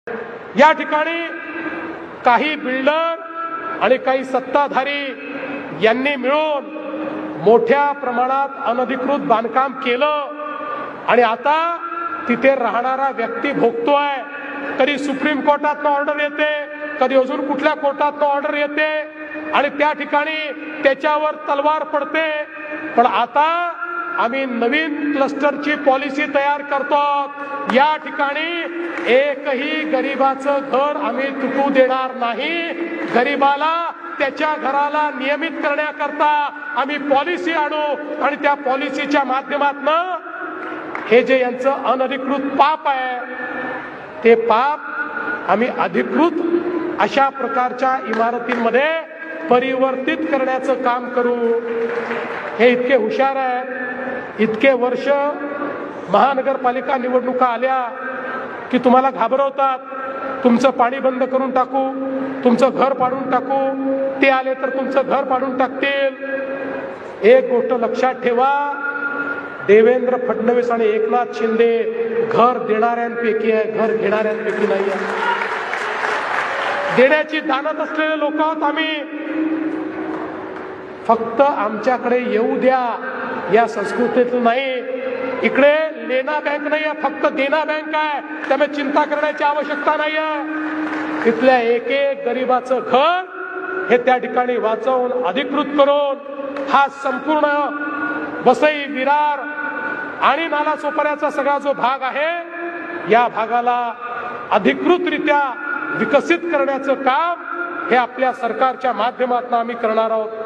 या ठिकाणी काही बिल्डर आणि काही सत्ताधारी यांनी मिळून मोठ्या प्रमाणात अनधिकृत बांधकाम केलं आणि आता तिथे राहणारा व्यक्ती भोगतोय। कधी सुप्रीम कोर्टातनं ऑर्डर येते, कधी अजून कुठल्या कोर्टातनं ऑर्डर येते आणि त्या ठिकाणी त्याच्यावर तलवार पडते। पण आता आम्ही नवीन क्लस्टरची पॉलिसी तयार करतो। या ठिकाणी एकही गरीबाचं घर आम्ही तुटू देणार नाही। गरीबाला त्याच्या घराला नियमित करण्याकरता आम्ही पॉलिसी आणू आणि त्या पॉलिसीच्या माध्यमातून हे जे यांचं अनधिकृत पाप आहे ते पाप आम्ही अधिकृत अशा प्रकारच्या इमारतींमध्ये परिवर्तित करण्याचं काम करू। हे इतके हुशार आहेत। इतके वर्ष महानगरपालिका निवडणुका आल्या की तुम्हाला घाबरवतात, तुमचं पाणी बंद करून टाकू, तुमचं घर पाडून टाकू, ते आले तर तुमचं घर पाडून टाकतील। एक गोष्ट लक्षात ठेवा, देवेंद्र फडणवीस आणि एकनाथ शिंदे घर देणाऱ्यांपैकी आहे, घर घेणाऱ्यांपैकी नाही आहे। देण्याची दानत असलेले लोक आहोत आम्ही। फक्त आमच्याकडे येऊ द्या या संस्कृतीतून नाही। इकडे लेना बँक नाही आहे, फक्त देना बँक आहे। त्यामुळे चिंता करण्याची आवश्यकता नाही आहे। इथल्या एक एक गरीबाचं घर हे त्या ठिकाणी वाचवून अधिकृत करून हा संपूर्ण वसई, विरार आणि नालासोपाऱ्याचा सगळा जो भाग आहे या भागाला अधिकृतरित्या विकसित करण्याचं काम हे आपल्या सरकारच्या माध्यमातून आम्ही करणार आहोत।